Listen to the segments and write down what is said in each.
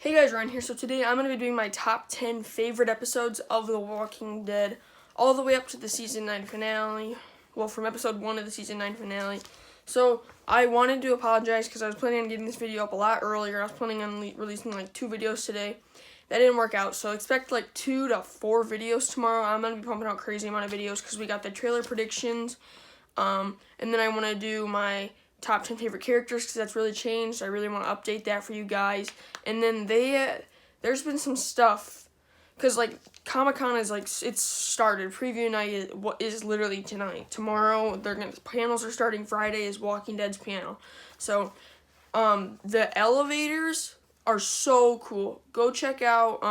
Hey guys, Ryan here. So today I'm going to be doing my top 10 favorite episodes of The Walking Dead, all the way up to the season 9 finale. Well, from episode 1 of the season 9 finale. So I wanted to apologize because I was planning on getting this video up a lot earlier. I was planning on releasing like 2 videos today. That didn't work out, so expect like 2 to 4 videos tomorrow. I'm going to be pumping out crazy amount of videos because we got the trailer predictions. And then I want to do my top 10 favorite characters because that's really changed. I really want to update that for you guys. And then there's been some stuff because like Comic-Con is like it's started. Preview night is literally tonight. Tomorrow the panels are starting. Friday is Walking Dead's panel. So the elevators are so cool. Go check out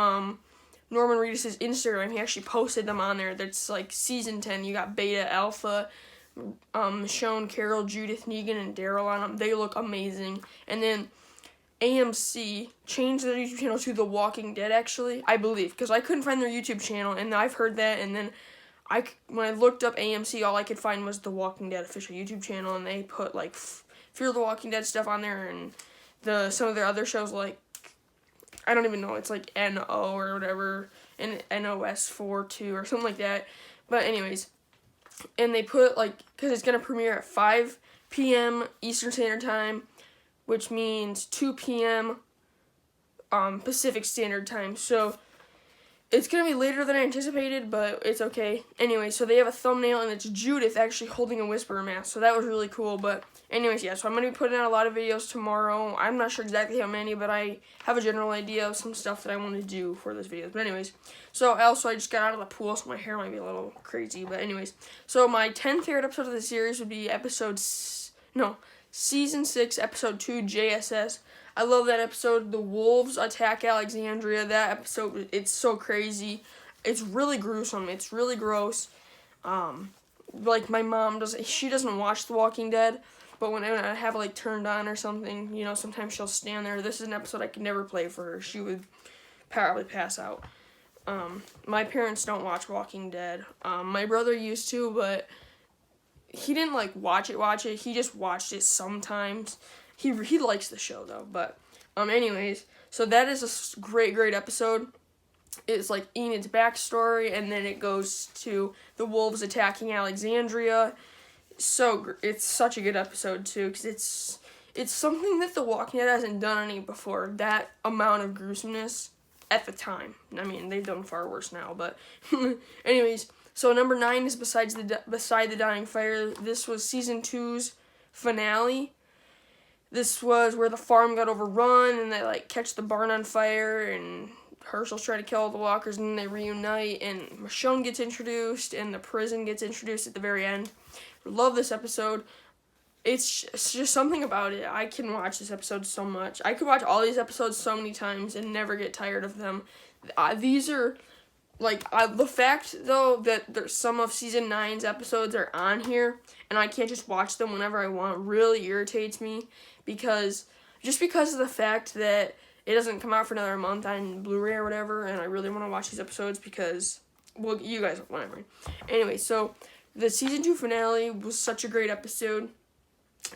Norman Reedus' Instagram. He actually posted them on there. That's like season 10. You got Beta, Alpha, Michonne, Carol, Judith, Negan, and Daryl on them. They look amazing. And then AMC changed their YouTube channel to The Walking Dead, actually, I believe, because I couldn't find their YouTube channel, and I've heard that, and then when I looked up AMC, all I could find was The Walking Dead official YouTube channel, and they put, like, Fear the Walking Dead stuff on there, and some of their other shows, like, I don't even know, it's like NO or whatever, and NOS42 or something like that, but anyways, and they put, like, because it's going to premiere at 5 p.m. Eastern Standard Time, which means 2 p.m. Pacific Standard Time. So it's going to be later than I anticipated, but it's okay. Anyway, so they have a thumbnail, and it's Judith actually holding a Whisperer mask. So that was really cool. But anyways, yeah, so I'm going to be putting out a lot of videos tomorrow. I'm not sure exactly how many, but I have a general idea of some stuff that I want to do for this video. But anyways, so also I just got out of the pool, so my hair might be a little crazy. But anyways, so my 10th favorite episode of the series would be Season 6, Episode 2, JSS. I love that episode. The wolves attack Alexandria. That episode, it's so crazy. It's really gruesome. It's really gross. Like, my mom doesn't watch The Walking Dead, but when I have it, like, turned on or something, you know, sometimes she'll stand there. This is an episode I could never play for her. She would probably pass out. My parents don't watch Walking Dead. My brother used to, but he didn't, like, watch it. He just watched it sometimes. He likes the show, though. But, anyways, so that is a great episode. It's, like, Enid's backstory, and then it goes to the wolves attacking Alexandria. So, it's such a good episode, too, because it's something that The Walking Dead hasn't done any before. That amount of gruesomeness at the time. I mean, they've done far worse now, but anyways. So number 9 is Beside the Dying Fire. This was season 2's finale. This was where the farm got overrun and they like catch the barn on fire and Herschel's trying to kill all the walkers and then they reunite and Michonne gets introduced and the prison gets introduced at the very end. Love this episode. It's just something about it. I can watch this episode so much. I could watch all these episodes so many times and never get tired of them. These are the fact, though, that there's some of Season 9's episodes are on here, and I can't just watch them whenever I want, really irritates me, because of the fact that it doesn't come out for another month on Blu-ray or whatever, and I really want to watch these episodes because, well, you guys, whatever. Anyway, so the Season 2 finale was such a great episode.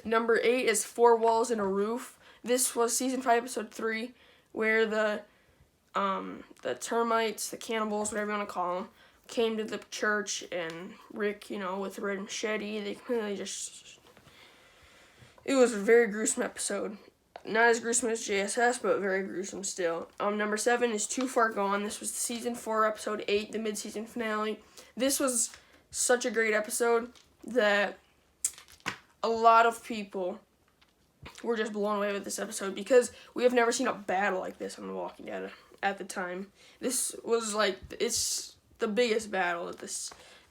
Number 8 is Four Walls and a Roof. This was Season 5, Episode 3, where the termites, the cannibals, whatever you want to call them, came to the church, and Rick, you know, with the red machete, they completely it was a very gruesome episode. Not as gruesome as JSS, but very gruesome still. Number 7 is Too Far Gone. This was Season 4, Episode 8, the mid-season finale. This was such a great episode that a lot of people were just blown away with this episode because we have never seen a battle like this on The Walking Dead at the time. This was like, it's the biggest battle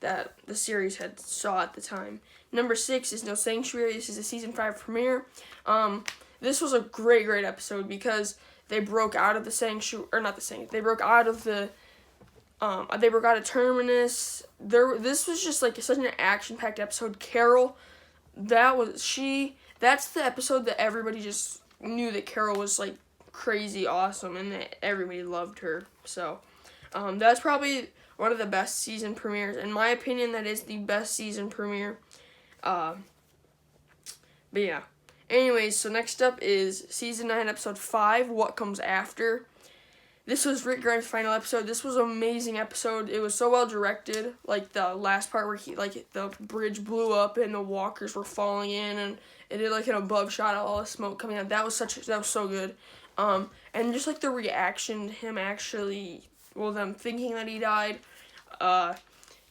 that the series had saw at the time. Number 6 is No Sanctuary. This is a Season 5 premiere. This was a great episode because they broke out of the sanctuary, or not the sanctuary, they broke out of Terminus. This was just like such an action-packed episode. Carol, that's the episode that everybody just knew that Carol was like crazy awesome and that everybody loved her. So that's probably one of the best season premieres. In my opinion, that is the best season premiere. But yeah. Anyways, so next up is Season 9, Episode 5, What Comes After. This was Rick Grimes' final episode. This was an amazing episode. It was so well directed. Like, the last part where the bridge blew up and the walkers were falling in, and it did, like, an above shot of all the smoke coming out. That was so good. And just, like, the reaction to him them thinking that he died.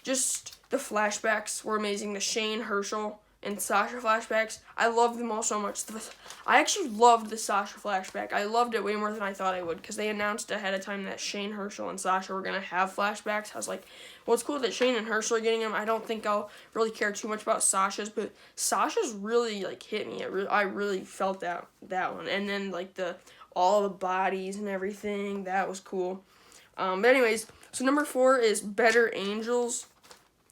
Just the flashbacks were amazing. The Shane, Herschel, and Sasha flashbacks, I loved them all so much. I actually loved the Sasha flashback. I loved it way more than I thought I would, because they announced ahead of time that Shane, Herschel, and Sasha were going to have flashbacks. I was like, well, it's cool that Shane and Herschel are getting them. I don't think I'll really care too much about Sasha's, but Sasha's really, like, hit me. I really felt that one. And then, like, all the bodies and everything, that was cool. But anyways, so number 4 is Better Angels.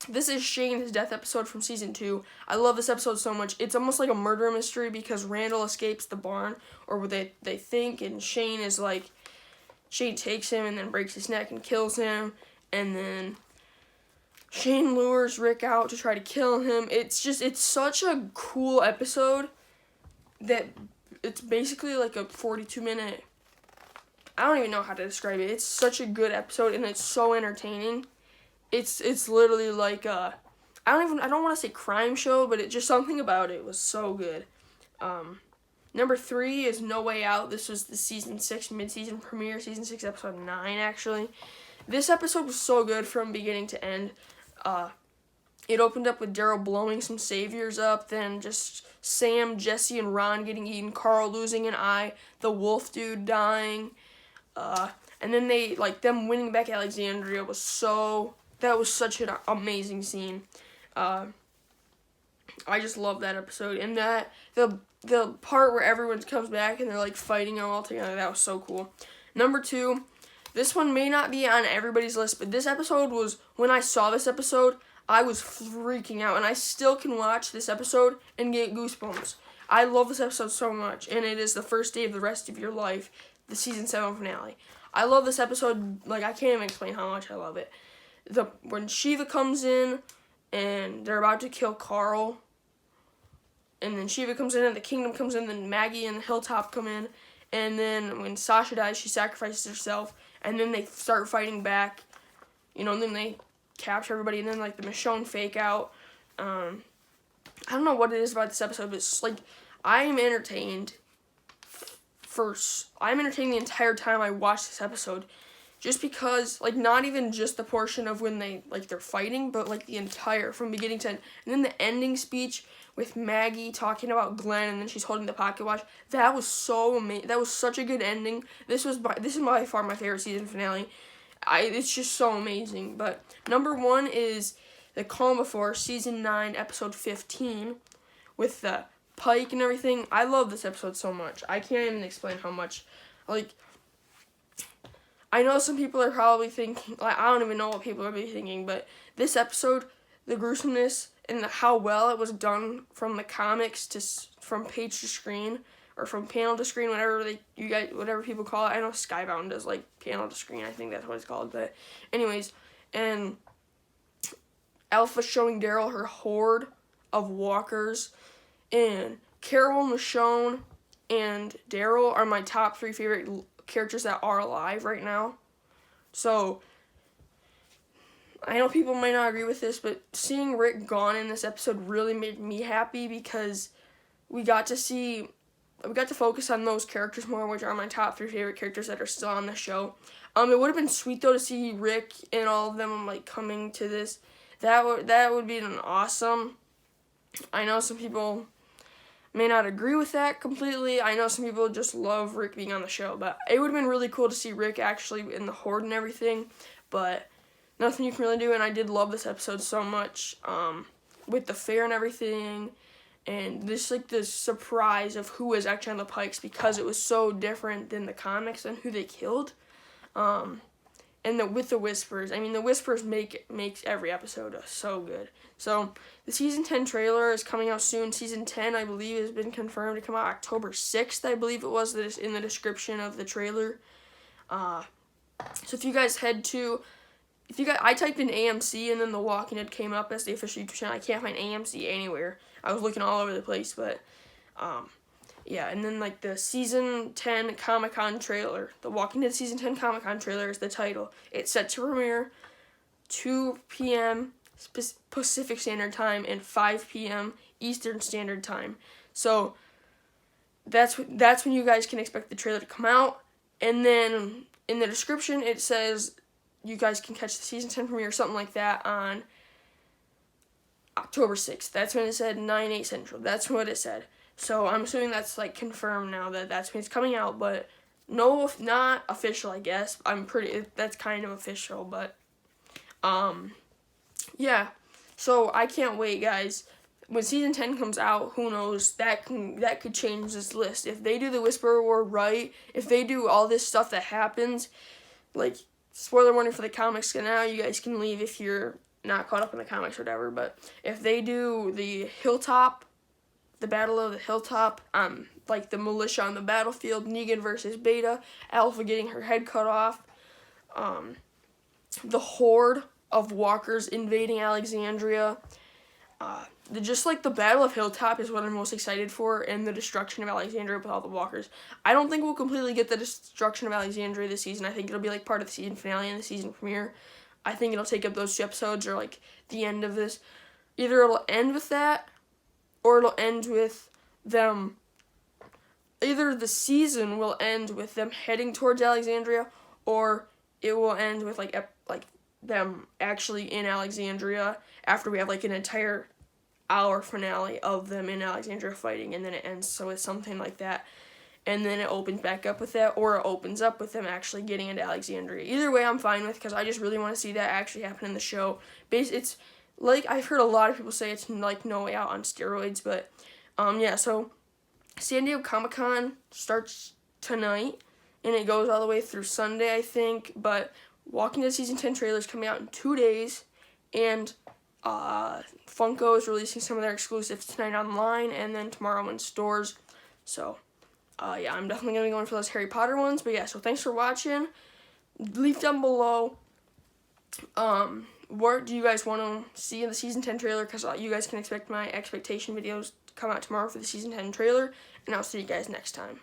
This is Shane's death episode from Season 2. I love this episode so much. It's almost like a murder mystery because Randall escapes the barn, or what they think, and Shane takes him and then breaks his neck and kills him, and then Shane lures Rick out to try to kill him. It's such a cool episode that it's basically like a 42-minute... I don't even know how to describe it. It's such a good episode, and it's so entertaining. It's literally like I don't want to say crime show, but just something about it was so good. Number 3 is No Way Out. This was the Season 6 mid-season premiere, Season 6 Episode 9, actually. This episode was so good from beginning to end. It opened up with Daryl blowing some saviors up, then just Sam, Jesse, and Ron getting eaten, Carl losing an eye, the wolf dude dying, and then them winning back Alexandria that was such an amazing scene. I just love that episode. And the part where everyone comes back and they're like fighting all together, that was so cool. Number 2, this one may not be on everybody's list, but this episode was, when I saw this episode, I was freaking out. And I still can watch this episode and get goosebumps. I love this episode so much. And it is The First Day of the Rest of Your Life, the Season 7 finale. I love this episode. Like, I can't even explain how much I love it. When Shiva comes in and they're about to kill Carl, and then Shiva comes in and the kingdom comes in, then Maggie and Hilltop come in, and then when Sasha dies, she sacrifices herself, and then they start fighting back, and then they capture everybody, and then like the Michonne fake out. I don't know what it is about this episode, but it's like I am entertained the entire time I watch this episode. Just because, like, not even just the portion of when they're fighting, but, like, the entire, from beginning to end. And then the ending speech with Maggie talking about Glenn, and then she's holding the pocket watch. That was so amazing. That was such a good ending. This is by far my favorite season finale. It's just so amazing. But number 1 is The Calm Before, Season 9, Episode 15, with the Pike and everything. I love this episode so much. I can't even explain how much, like... I know some people are probably thinking, like, I don't even know what people are thinking, but this episode, the gruesomeness and how well it was done from the comics from page to screen, or from panel to screen, whatever people call it. I know Skybound does, like, panel to screen. I think that's what it's called. But anyways, and Alpha showing Daryl her horde of walkers, and Carol, Michonne, and Daryl are my top 3 favorite characters that are alive right now. So I know people might not agree with this, but seeing Rick gone in this episode really made me happy, because we got to focus on those characters more, which are my top 3 favorite characters that are still on the show. It would have been sweet though to see Rick and all of them like coming to this. That would be an awesome. I know some people may not agree with that completely. I know some people just love Rick being on the show, but it would have been really cool to see Rick actually in the Horde and everything, but nothing you can really do. And I did love this episode so much, with the fair and everything, and this surprise of who was actually on the Pikes, because it was so different than the comics and who they killed, and with the Whispers. I mean, the Whispers makes every episode so good. So the Season 10 trailer is coming out soon. Season 10, I believe, has been confirmed to come out October 6th, I believe it was in the description of the trailer. So if you guys I typed in AMC and then The Walking Dead came up as the official YouTube channel. I can't find AMC anywhere. I was looking all over the place, but yeah, and then like the season 10 Comic-Con trailer, the Walking Dead season 10 Comic-Con trailer is the title. It's set to premiere 2 p.m. Pacific Standard Time and 5 p.m. Eastern Standard Time. So that's when you guys can expect the trailer to come out. And then in the description it says you guys can catch the season 10 premiere or something like that on October 6th. That's when it said 9/8 Central. That's what it said. So I'm assuming that's like confirmed now that that's when it's coming out, but no, not official, I guess. That's kind of official, but yeah. So I can't wait, guys. When season 10 comes out, who knows, that could change this list. If they do the Whisperer War right, if they do all this stuff that happens, like, spoiler warning for the comics now, you guys can leave if you're not caught up in the comics or whatever, but if they do the Hilltop, the Battle of the Hilltop, like the militia on the battlefield, Negan versus Beta, Alpha getting her head cut off, the horde of walkers invading Alexandria, just like the Battle of Hilltop is what I'm most excited for, and the destruction of Alexandria with all the walkers. I don't think we'll completely get the destruction of Alexandria this season. I think it'll be like part of the season finale and the season premiere. I think it'll take up those 2 episodes or like the end of this. Either it'll end with that, or it'll end with them. Either the season will end with them heading towards Alexandria, or it will end with like them actually in Alexandria after we have like an entire hour finale of them in Alexandria fighting, and then it ends so it's something like that, and then it opens back up with that, or it opens up with them actually getting into Alexandria. Either way I'm fine with, because I just really want to see that actually happen in the show. It's like, I've heard a lot of people say it's like No Way Out on steroids, but yeah, so San Diego Comic-Con starts tonight and it goes all the way through Sunday, I think, but Walking Dead season 10 trailer is coming out in 2 days, and Funko is releasing some of their exclusives tonight online and then tomorrow in stores. So yeah, I'm definitely going to be going for those Harry Potter ones. But yeah, so thanks for watching. Leave down below what do you guys want to see in the season 10 trailer, because you guys can expect my expectation videos to come out tomorrow for the season 10 trailer, and I'll see you guys next time.